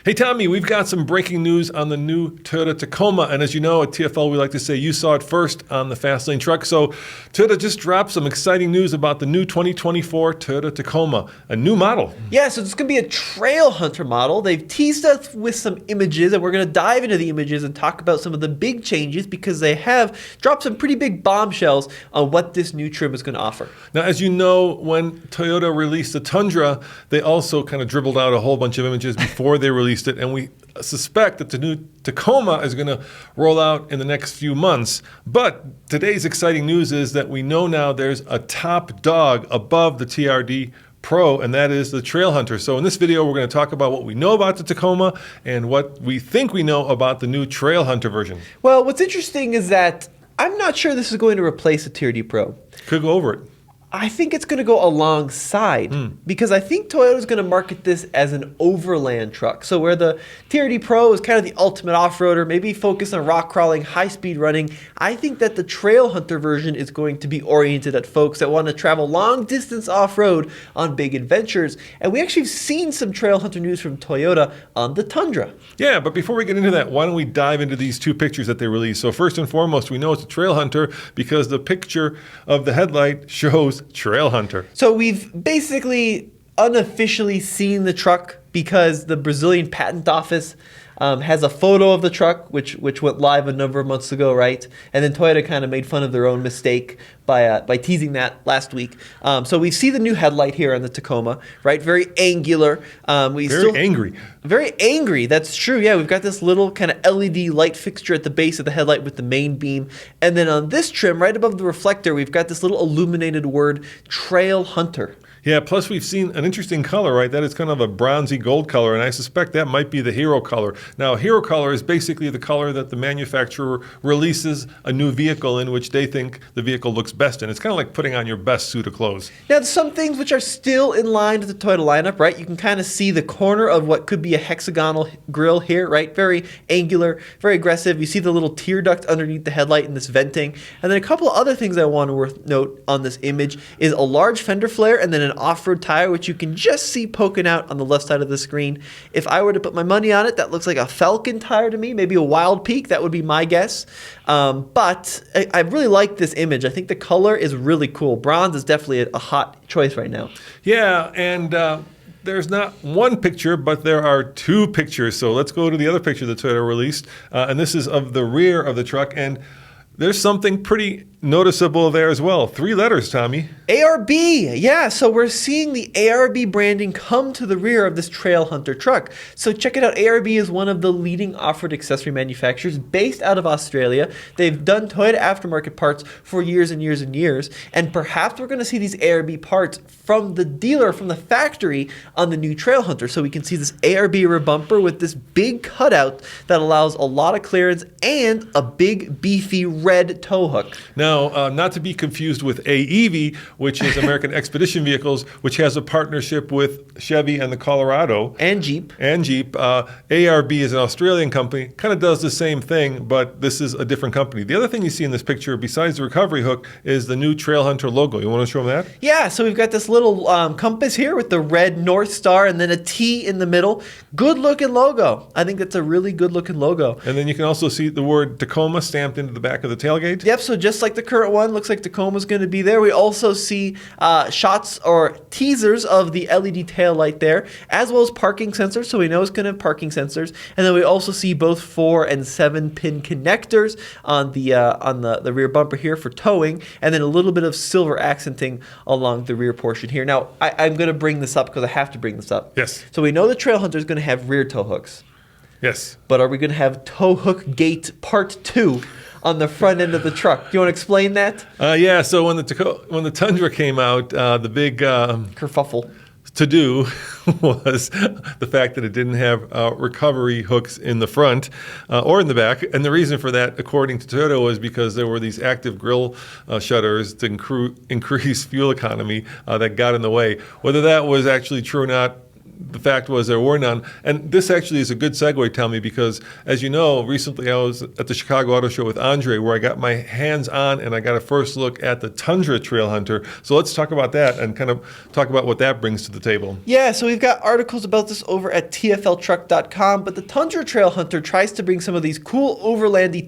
Hey, Tommy, we've got some breaking news on the new Toyota Tacoma. And as you know, at TFL, we like to say you saw it first on the Fastlane truck. So Toyota just dropped some exciting news about the new 2024 Toyota Tacoma, a new model. Yeah, so it's going to be a Trailhunter model. They've teased us with some images, and we're going to dive into the images and talk about some of the big changes because they have dropped some pretty big bombshells on what this new trim is going to offer. Now, as you know, when Toyota released the Tundra, they also kind of dribbled out a whole bunch of images before they released it, and we suspect that the new Tacoma is going to roll out in the next few months. But today's exciting news is that we know now there's a top dog above the TRD Pro, and that is the Trailhunter. So in this video, we're going to talk about what we know about the Tacoma and what we think we know about the new Trailhunter version. Well, what's interesting is that I'm not sure this is going to replace the TRD Pro. Could go over it. I think it's going to go alongside because I think Toyota is going to market this as an overland truck. So where the TRD Pro is kind of the ultimate off-roader, maybe focus on rock crawling, high-speed running, I think that the Trailhunter version is going to be oriented at folks that want to travel long-distance off-road on big adventures. And we actually have seen some Trailhunter news from Toyota on the Tundra. Yeah, but before we get into that, why don't we dive into these two pictures that they released. So first and foremost, we know it's a Trailhunter because the picture of the headlight shows Trailhunter. So we've basically unofficially seen the truck because the Brazilian patent office has a photo of the truck, which went live a number of months ago, right? And then Toyota kind of made fun of their own mistake by teasing that last week. So we see the new headlight here on the Tacoma, right? Very angular. Very angry. Very angry. That's true. Yeah, we've got this little kind of LED light fixture at the base of the headlight with the main beam. And then on this trim, right above the reflector, we've got this little illuminated word, Trailhunter. Yeah, plus we've seen an interesting color, right? That is kind of a bronzy gold color, and I suspect that might be the hero color. Now, hero color is basically the color that the manufacturer releases a new vehicle in which they think the vehicle looks best in. It's kind of like putting on your best suit of clothes. Now, there's some things which are still in line with the Toyota lineup, right? You can kind of see the corner of what could be a hexagonal grille here, right? Very angular, very aggressive. You see the little tear duct underneath the headlight and this venting. And then a couple of other things I want to note on this image is a large fender flare and then an off-road tire, which you can just see poking out on the left side of the screen. If I were to put my money on it, that looks like a Falcon tire to me, maybe a Wild Peak. That would be my guess. But I really like this image. I think the color is really cool. Bronze is definitely a hot choice right now. Yeah, and there's not one picture, but there are two pictures. So let's go to the other picture that Toyota released. And this is of the rear of the truck. And there's something pretty noticeable there as well. 3 letters, Tommy. ARB, yeah, so we're seeing the ARB branding come to the rear of this Trailhunter truck. So check it out, ARB is one of the leading off-road accessory manufacturers based out of Australia. They've done Toyota aftermarket parts for years and years and years, and perhaps we're going to see these ARB parts from the dealer, from the factory on the new Trailhunter. So we can see this ARB rear bumper with this big cutout that allows a lot of clearance and a big beefy red tow hook. Now, not to be confused with AEV, which is American Expedition Vehicles, which has a partnership with Chevy and the Colorado. And Jeep. ARB is an Australian company, kind of does the same thing, but this is a different company. The other thing you see in this picture, besides the recovery hook, is the new Trailhunter logo. You want to show them that? Yeah, so we've got this little compass here with the red North Star and then a T in the middle. Good looking logo. I think that's a really good looking logo. And then you can also see the word Tacoma stamped into the back of the tailgate. Yep, so just like the current one, looks like Tacoma's going to be there. We also see shots or teasers of the LED tail light there, as well as parking sensors, so we know it's going to have parking sensors. And then we also see both 4 and 7 pin connectors on the rear bumper here for towing, and then a little bit of silver accenting along the rear portion here. Now, I'm going to bring this up because I have to bring this up. Yes. So we know the Trailhunter is going to have rear tow hooks. Yes. But are we going to have tow hook gate part 2 on the front end of the truck? Do you want to explain that? Yeah, so when the Tundra came out, the big kerfuffle to-do was the fact that it didn't have recovery hooks in the front or in the back. And the reason for that, according to Toyota, was because there were these active grille shutters to increase fuel economy that got in the way. Whether that was actually true or not, the fact was there were none. And this actually is a good segue, Tommy, because as you know, recently I was at the Chicago Auto Show with Andre, where I got my hands on and I got a first look at the Tundra Trailhunter. So let's talk about that and kind of talk about what that brings to the table. Yeah, so we've got articles about this over at TFLtruck.com, but the Tundra Trailhunter tries to bring some of these cool overlandy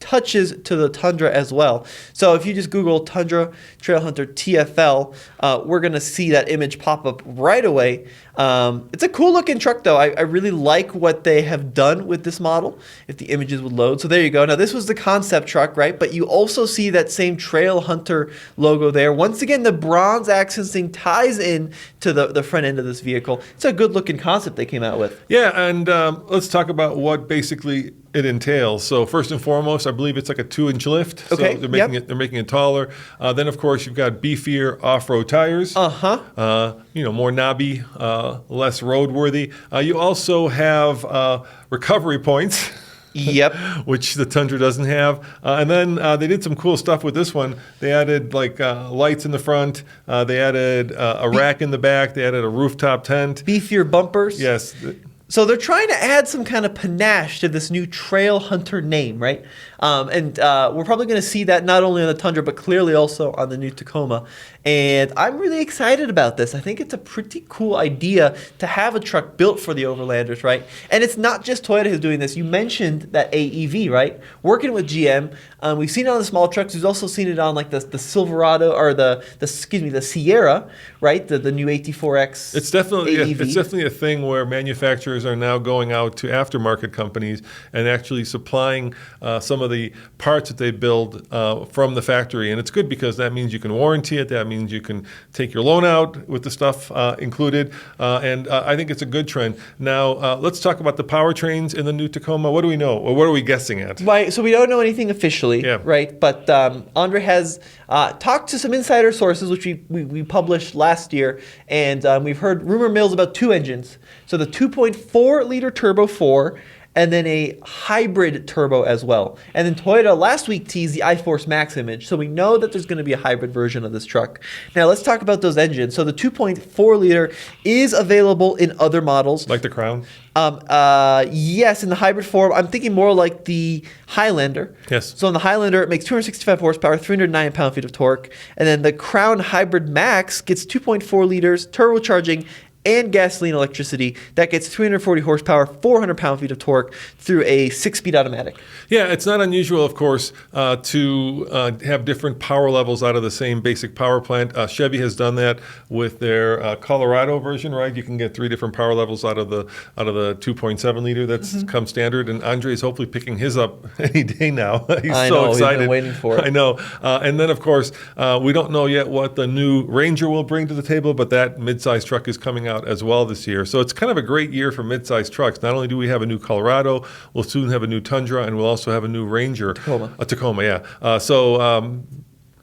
touches to the Tundra as well. So if you just Google Tundra Trailhunter TFL, we're going to see that image pop up right away. It's a cool looking truck though. I really like what they have done with this model, if the images would load. So there you go. Now this was the concept truck, right? But you also see that same Trailhunter logo there. Once again, the bronze accenting ties in to the front end of this vehicle. It's a good looking concept they came out with. Yeah, and let's talk about what basically it entails. So first and foremost, I believe it's like a 2-inch lift. Okay. So they're making it taller. Then of course you've got beefier off-road tires. More knobby, less roadworthy. You also have recovery points. Yep. Which the Tundra doesn't have. And then they did some cool stuff with this one. They added like lights in the front. They added a rack in the back. They added a rooftop tent. Beefier bumpers. Yes. So they're trying to add some kind of panache to this new Trailhunter name, right? And we're probably going to see that not only on the Tundra, but clearly also on the new Tacoma. And I'm really excited about this. I think it's a pretty cool idea to have a truck built for the overlanders, right? And it's not just Toyota who's doing this. You mentioned that AEV, right? Working with GM. We've seen it on the small trucks. We've also seen it on like the Silverado or the Sierra, right? The new AT4X. It's definitely AEV. It's definitely a thing where manufacturers are now going out to aftermarket companies and actually supplying some of the parts that they build from the factory. And it's good because that means you can warranty it. That means you can take your loan out with the stuff included. And I think it's a good trend. Now, let's talk about the powertrains in the new Tacoma. What do we know? Or what are we guessing at? Right, so we don't know anything officially, right? But Andre has talked to some insider sources, which we published last year, and we've heard rumor mills about 2 engines. So the 2.4-liter Turbo 4, and then a hybrid turbo as well. And then Toyota last week teased the iForce Max image, so we know that there's going to be a hybrid version of this truck. Now let's talk about those engines. So the 2.4-liter is available in other models. Like the Crown? Yes, in the hybrid form. I'm thinking more like the Highlander. Yes. So in the Highlander, it makes 265 horsepower, 309 pound-feet of torque. And then the Crown Hybrid Max gets 2.4 liters, turbocharging, and gasoline electricity. That gets 340 horsepower, 400 pound-feet of torque through a 6-speed automatic. Yeah, it's not unusual, of course, to have different power levels out of the same basic power plant. Chevy has done that with their Colorado version, right? You can get 3 different power levels out of the 2.7 liter that's come standard, and Andre is hopefully picking his up any day now. He's so excited. He's been waiting for it. I know. And then, of course, we don't know yet what the new Ranger will bring to the table, but that midsize truck is coming out as well this year. So it's kind of a great year for midsize trucks. Not only do we have a new Colorado, we'll soon have a new Tundra, and we'll also have a new Ranger. Tacoma, yeah. So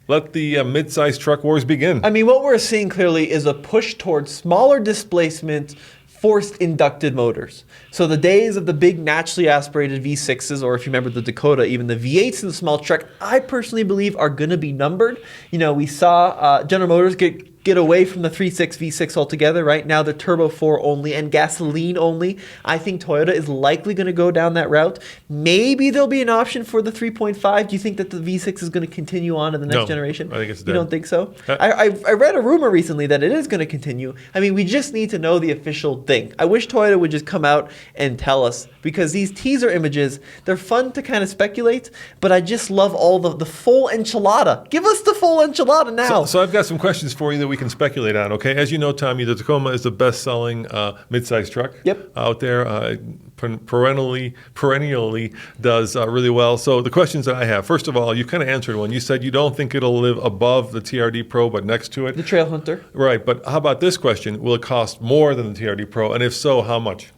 let the midsize truck wars begin. I mean, what we're seeing clearly is a push towards smaller displacement, forced inducted motors. So the days of the big naturally aspirated V6s, or if you remember the Dakota, even the V8s in the small truck, I personally believe are going to be numbered. You know, we saw General Motors get away from the 3.6 V6 altogether, right? Now the Turbo 4 only and gasoline only. I think Toyota is likely going to go down that route. Maybe there'll be an option for the 3.5. Do you think that the V6 is going to continue on in the next generation? I think it's dead. You don't think so? I read a rumor recently that it is going to continue. I mean, we just need to know the official thing. I wish Toyota would just come out and tell us, because these teaser images, they're fun to kind of speculate, but I just love all the full enchilada. Give us the full enchilada now. So I've got some questions for you that we can speculate on, okay? As you know, Tommy, the Tacoma is the best-selling midsize truck out there. Perennially does really well. So the questions that I have, first of all, you kind of answered one. You said you don't think it'll live above the TRD Pro, but next to it. The Trailhunter. Right, but how about this question? Will it cost more than the TRD Pro? And if so, how much?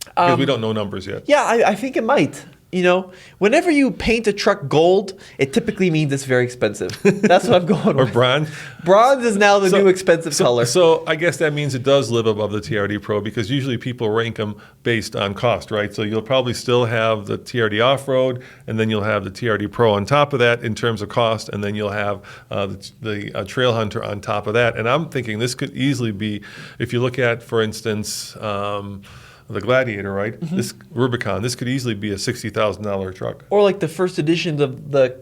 Because we don't know numbers yet. Yeah, I think it might. You know, whenever you paint a truck gold, it typically means it's very expensive. That's what I'm going Or with. bronze. Bronze is now the new expensive color. So I guess that means it does live above the TRD Pro, because usually people rank them based on cost, right? So you'll probably still have the TRD Off-Road, and then you'll have the TRD Pro on top of that in terms of cost, and then you'll have the Trailhunter on top of that. And I'm thinking this could easily be, if you look at, for instance, the Gladiator, right? This Rubicon, this could easily be a $60,000 truck. Or like the first editions of the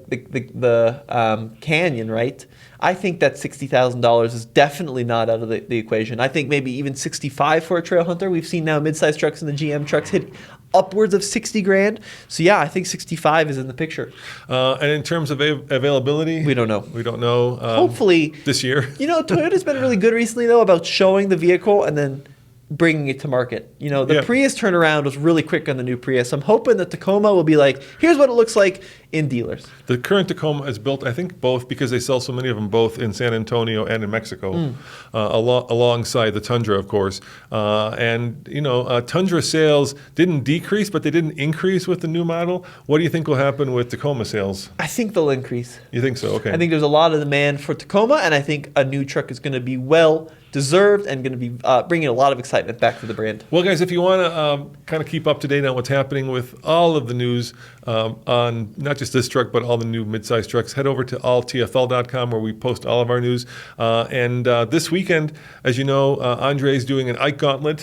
Canyon, right? I think that $60,000 is definitely not out of the equation. I think maybe even 65 for a Trailhunter. We've seen now mid-size trucks and the GM trucks hit upwards of 60 grand. So yeah, I think 65 is in the picture. And in terms of availability, We don't know. We don't know. Hopefully this year. You know, Toyota's been really good recently though about showing the vehicle and then bringing it to market. You know, the Prius turnaround was really quick on the new Prius. I'm hoping that Tacoma will be like, here's what it looks like in dealers. The current Tacoma is built, I think, both because they sell so many of them both in San Antonio and in Mexico, alongside the Tundra, of course. And, you know, Tundra sales didn't decrease, but they didn't increase with the new model. What do you think will happen with Tacoma sales? I think they'll increase. You think so? Okay. I think there's a lot of demand for Tacoma, and I think a new truck is going to be well deserved and going to be bringing a lot of excitement back to the brand. Well, guys, if you want to kind of keep up to date on what's happening with all of the news on not just this truck, but all the new midsize trucks, head over to alltfl.com where we post all of our news. And this weekend, as you know, Andre's doing an Ike Gauntlet.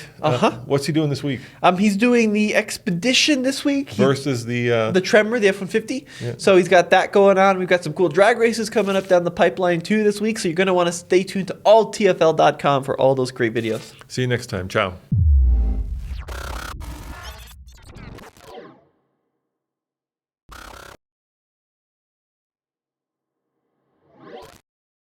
What's he doing this week? He's doing the Expedition this week. Versus the Tremor, the F-150. Yeah. So he's got that going on. We've got some cool drag races coming up down the pipeline too this week. So you're going to want to stay tuned to alltfl.com for all those great videos. See you next time. Ciao.